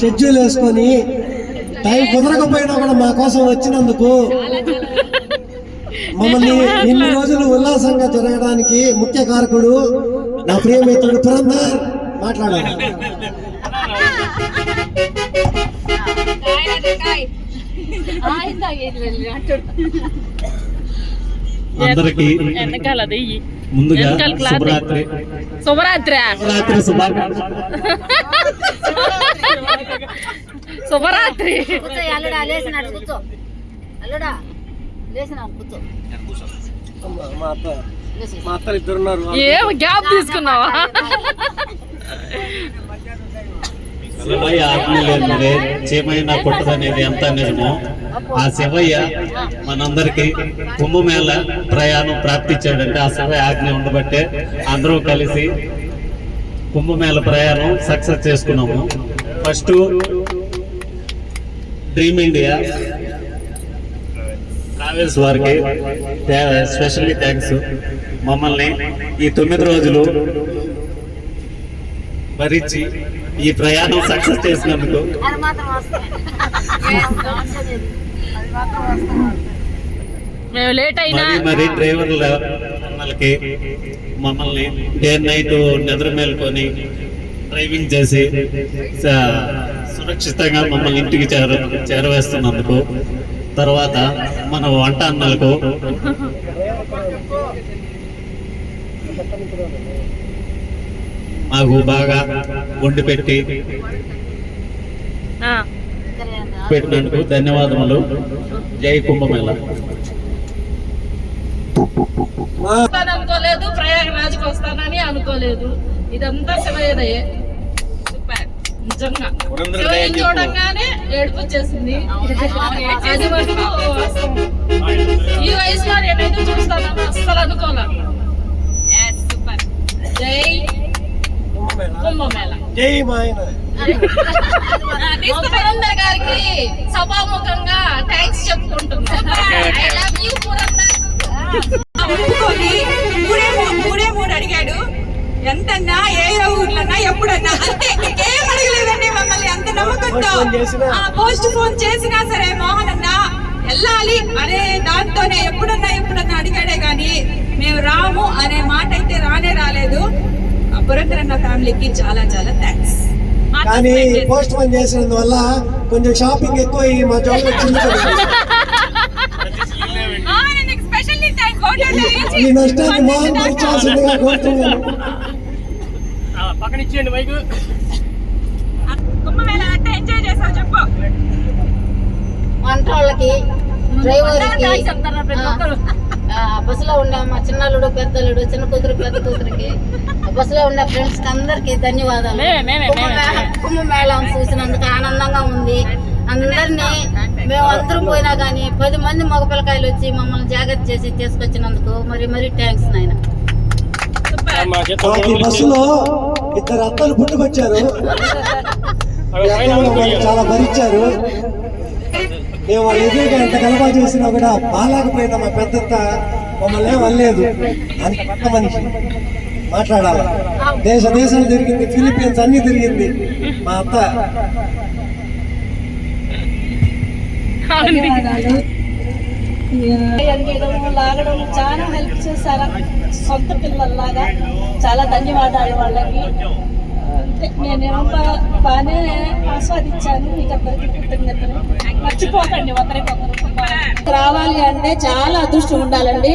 Schedule వేసుకొని time కుదరకపోయినా కూడా మా కోసం వచ్చినందుకు, మమ్మల్ని ఇన్ని రోజులు ఉల్లాసంగా జరగడానికి ముఖ్య కారకుడు నా ప్రియమిత్రుడు పురందర్. మాట్లాడాలి. అందరికి ముందుగా శుభరాత్రి శుభరాత్రి. ఏం గ్యాప్ తీసుకున్నావా? శివయ్య ఆజ్ఞ లేనిదే చీమైనా కొట్టదనేది ఎంత నిజమో, ఆ శివయ్య మనందరికి కుంభమేళ ప్రయాణం ప్రాప్తించాడంటే ఆ శివయ్య ఆజ్ఞ ఉండబట్టే అందరూ కలిసి కుంభమేళ ప్రయాణం సక్సెస్ చేసుకున్నాము. ఫస్ట్ డ్రీమ్ ఇండియా ట్రావెల్స్ వారికి స్పెషల్లీ థ్యాంక్స్. మమ్మల్ని ఈ 9 రోజులు భరించి ఈ ప్రయాణం సక్సెస్ చేసినందుకు మరి డ్రైవర్ల అన్నలకి మమ్మల్ని డే నైట్ నిద్ర మేలుకొని డ్రైవింగ్ చేసి సురక్షితంగా మమ్మల్ని ఇంటికి చేరవేస్తున్నందుకు, తర్వాత మన వంట అన్నలకు, మాకు బాగా వండి పెట్టినందుకు ధన్యవాదములు. జై కుంభమేళ. అనుకోలేదు, ప్రయాగరాజ్కి వస్తానని అనుకోలేదు. ఇదంతా శివయ్యదయే. నిజంగా శివయ్యని చూడంగానే ఏడుపు వచ్చేసింది. అది వరకు ఈ వయసులో నేనైతే చూస్తానని అస్సలు అనుకోలే. జై కుంభమేళ. జై మాయన. పురందర్ గారికి సభాముఖంగా థ్యాంక్స్ చెప్పుకుంటున్నాను. I love you Purandar. మూడే మూడు అడిగాడు. ఎంతన్నా ఏ ఊర్లన్నా ఎప్పుడన్నా అంతే, ఇంకేం అడగలేదండి మమ్మల్ని. అంత నమ్మకంతో పోస్ట్ ఫోన్ చేసినా సరే మోహన్ అన్న వెళ్ళాలి అనే దాంతోనే ఎప్పుడన్నా అడిగాడే గాని మేము రాము అనే మాట అయితే రాలేదు. పురందర్ అన్న ఫ్యామిలీకి చాలా చాలా థ్యాంక్స్. కానీ పోస్ట్ పోన్ చేసినందువల్ల కొంచెం షాపింగ్ ఎక్కువ మా జాబ్ వచ్చింది. ఈ నష్టాన్ని మోహన్ భరించాల్సిందిగా కోరుతున్నాను. వంట వాళ్ళకి, డ్రైవర్కి, బస్సులో ఉండే మా చిన్నల్లుడు పెద్దలుడు, చిన్న కూతురు పెద్ద కూతురికి, బస్సులో ఉండే ఫ్రెండ్స్ అందరికి ధన్యవాదాలు. కుంభమేళం చూసినందుకు ఆనందంగా ఉంది. అందరినీ మేము అందరం పోయినా కానీ 10 మంది మగ పిల్లకాయలు వచ్చి మమ్మల్ని జాగ్రత్త చేసి తీసుకొచ్చినందుకు మరి థ్యాంక్స్ నాయన. బస్సులో 2 అత్తలు పుట్టుకొచ్చారు, చాలా భరించారు. మేము వాళ్ళు ఎదురుగా ఎంత గలబా చేసినా కూడా బాగాలేకపోయినా మా పెద్దంతా మమ్మల్ని అనలేదు. అంత పక్క మనిషి మాట్లాడాలి. దేశాలు తిరిగింది, ఫిలిప్పీన్స్ అన్ని తిరిగింది మా అత్త. లాగడం చాలా హెల్ప్ చేశారు, సొంత పిల్లల్లాగా. చాలా ధన్యవాదాలు వాళ్ళకి. నేనేమో బాగానే ఆస్వాదించాను. మీకు అందరికీ కృతజ్ఞతలు. మర్చిపోకండి ఒకరికొకరు. రావాలి అంటే చాలా అదృష్టం ఉండాలండి.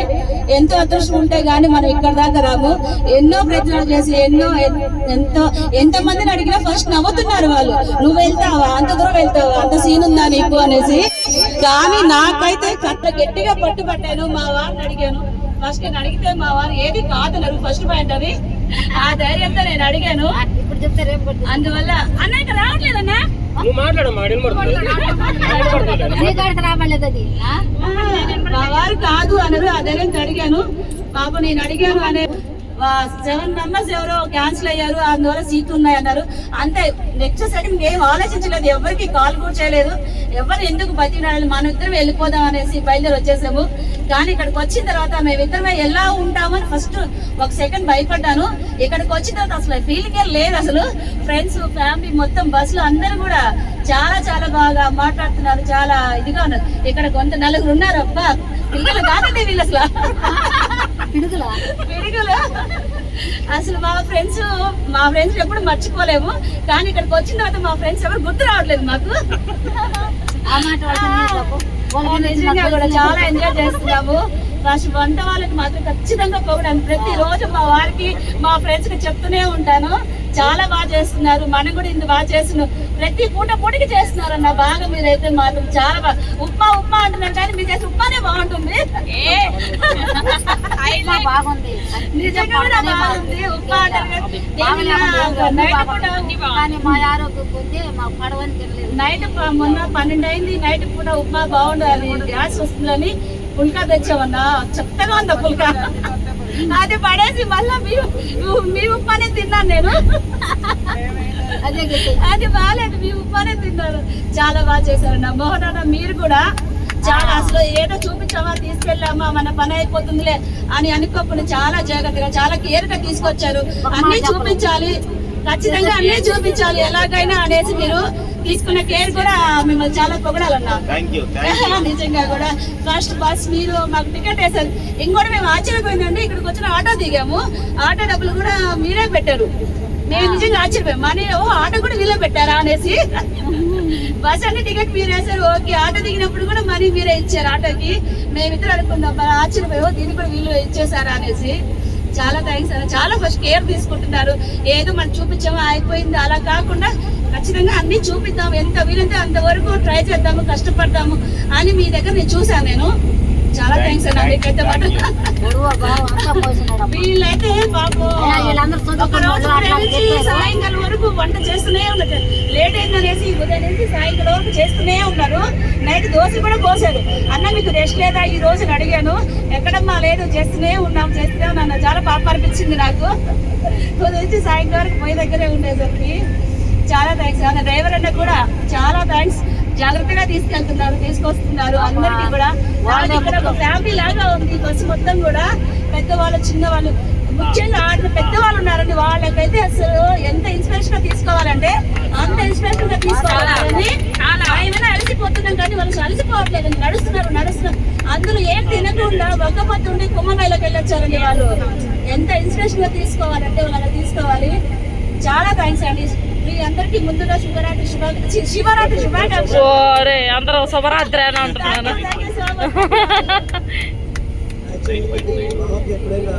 ఎంతో అదృష్టం ఉంటే గానీ మనం ఇక్కడ దాకా రాము. ఎన్నో ప్రయత్నాలు చేసి ఎంతో మందిని అడిగినా ఫస్ట్ నవ్వుతున్నారు వాళ్ళు. నువ్వు వెళ్తావా, అంత దూరం వెళ్తావా, అంత సీన్ ఉందా నీకు అనేసి. కానీ నాకైతే కట్ల గట్టిగా పట్టుబట్టాను. మా వారిని అడిగాను. ఫస్ట్ నేను అడిగితే మా వారు ఏది కాదన్నారు. ఫస్ట్ పాయింట్ అది. ఆ ధైర్యంతో నేను అడిగాను. అందువల్ల అన్నయ్య రావట్లేదన్నా మా వారు కాదు అన్నారు. ఆ ధైర్యంతో అడిగాను. పాప నేను అడిగాను అనే 7 మెంబర్స్ ఎవరో క్యాన్సిల్ అయ్యారు, అందువల్ల సీట్లు ఉన్నాయి అన్నారు. అంతే, నెక్స్ట్ సెకండ్ ఏం ఆలోచించలేదు, ఎవరికి కాల్ కూడా చేయలేదు, ఎవరు ఎందుకు బతికినాడు, మన ఇద్దరం వెళ్ళిపోదాం అనేసి బయలుదేరి వచ్చేసాము. కానీ ఇక్కడికి వచ్చిన తర్వాత మేమిద్దరమే ఎలా ఉంటామని ఫస్ట్ ఒక సెకండ్ భయపడ్డాను. ఇక్కడికి వచ్చిన తర్వాత అసలు ఫీలింగే లేదు. అసలు ఫ్రెండ్స్, ఫ్యామిలీ మొత్తం బస్సులో అందరూ కూడా చాలా చాలా బాగా మాట్లాడుతున్నారు, చాలా ఇదిగా ఉన్నారు. ఇక్కడ కొంత 4 ఉన్నారు. అబ్బా, పిల్లలు కాదండి వీళ్ళు అసలు పిడుగులు. అసలు మా ఫ్రెండ్స్ ఎప్పుడు మర్చిపోలేము. కానీ ఇక్కడికి వచ్చిన తర్వాత మా ఫ్రెండ్స్ ఎవరు గుర్తు రావట్లేదు మాకు. నిజంగా కూడా చాలా ఎంజాయ్ చేస్తున్నాము. ఫస్ట్ వంట వాళ్ళకి మాత్రం ఖచ్చితంగా పొగడాను. ప్రతిరోజు మా వారికి, మా ఫ్రెండ్స్ కి చెప్తూనే ఉంటాను, చాలా బాగా చేస్తున్నారు, మనం కూడా ఇంత బాగా చేస్తున్నాం. ప్రతి పూటకి చేస్తున్నారు అన్న బాగా. మీరైతే మాత్రం చాలా బాగా ఉప్మా అంటున్నారు, కానీ మీరు చేసే ఉప్మానే బాగుంటుంది. బాగుంది, నిజంగా కూడా బాగుంది ఉప్మా కానీ మా ఆరోగ్యం కొద్ది మా పడవని తినలేదు. నైట్ మొన్న 12 అయింది, నైట్ పూట ఉప్మా బాగుండాలి, గ్యాస్ వస్తుందని పుల్కా తెచ్చామన్నా. చెత్తగా ఉంది పుల్కా, అది పడేసి మళ్ళా మీ ఉప్మానే తిన్నాను నేను. అది బాగాలేదు, మీ ఉప్మానే తిన్నాను. చాలా బాగా చేశారన్న. మోహన్ అన్న మీరు కూడా చాలా, అసలు ఏదో చూపించామా, తీసుకెళ్ళామా, మన పని అయిపోతుందిలే అని అనుకోకుండా చాలా జాగ్రత్తగా, చాలా కేర్ గా తీసుకొచ్చారు. అన్ని చూపించాలి, ఖచ్చితంగా అన్ని చూపించాలి ఎలాగైనా అనేసి మీరు తీసుకున్న కేర్ కూడా మిమ్మల్ని చాలా పొగడాలన్నా. నిజంగా కూడా ఫస్ట్ బస్ మీరు మాకు టికెట్ వేశారు. ఇంకోటి మేము ఆశ్చర్యపోయిందండి, ఇక్కడికి వచ్చిన ఆటో దిగాము, ఆటో డబ్బులు కూడా మీరే పెట్టారు. మేము నిజంగా ఆశ్చర్యపోయాం, మనీ ఆటో కూడా వీళ్ళే పెట్టారా అనేసి. బస్ అన్ని టికెట్ మీరు వేశారు, ఓకే. ఆటో దిగినప్పుడు కూడా మనీ మీరే ఇచ్చారు ఆటోకి. మేమిద్దరు అనుకుందాం, ఆశ్చర్యపోయాం, దీన్ని కూడా వీళ్ళు ఇచ్చేసారా అనేసి. చాలా థ్యాంక్స్ అన్న. చాలా ఫస్ట్ కేర్ తీసుకుంటున్నారు. ఏదో మనం చూపించామో అయిపోయింది అలా కాకుండా ఖచ్చితంగా అన్ని చూపిద్దాం, ఎంత వీలైతే అంతవరకు ట్రై చేద్దాము, కష్టపడతాము అని మీ దగ్గర నేను చూసాను. నేను చాలా థ్యాంక్స్ అన్న. మీకైతే వీళ్ళైతే సాయంకాలం వరకు వంట చేస్తూనే ఉన్నారు. లేట్ అయిందనేసి ఉదయం నుంచి సాయంకాలం వరకు చేస్తూనే ఉన్నారు. నైట్ దోశ కూడా పోసారు. అన్న మీకు రెస్ట్ లేదా ఈ రోజు అడిగాను, ఎక్కడమ్మా లేదు, చేస్తూనే ఉన్నాం. చాలా పాప అనిపించింది నాకు. ఉదయం నుంచి సాయంకాలం వరకు పోయి దగ్గరే ఉండేసరికి చాలా థ్యాంక్స్ అన్న. డ్రైవర్ అన్న కూడా చాలా థ్యాంక్స్, జాగ్రత్తగా తీసుకొస్తున్నారు అందరికి కూడా. ఇక్కడ ఒక ఫ్యామిలీ లాగా ఉంది బస్సు మొత్తం కూడా. పెద్దవాళ్ళు, చిన్నవాళ్ళు, ముఖ్యంగా ఆడిన పెద్దవాళ్ళు ఉన్నారండి. వాళ్ళకైతే అసలు ఎంత ఇన్స్పిరేషన్ గా తీసుకోవాలంటే అంత ఇన్స్పిరేషన్ గా తీసుకోవాలని. ఏమైనా అలసిపోతున్నాం కానీ వాళ్ళు అలసిపోవట్లేదు, నడుస్తున్నారు. అందులో ఏం తినకుండా ఒక్కపొద్దు ఉండి కుంభమేళకి వెళ్ళొచ్చారండి వాళ్ళు. ఎంత ఇన్స్పిరేషన్ గా తీసుకోవాలంటే వాళ్ళని తీసుకోవాలి. చాలా థ్యాంక్స్ అండి. మీ అందరికి ముందుగా శివరాత్రి శుభాకాంక్షలు. అందరూ శుభరాత్రి అని అంటున్నాను. ఎప్పుడైనా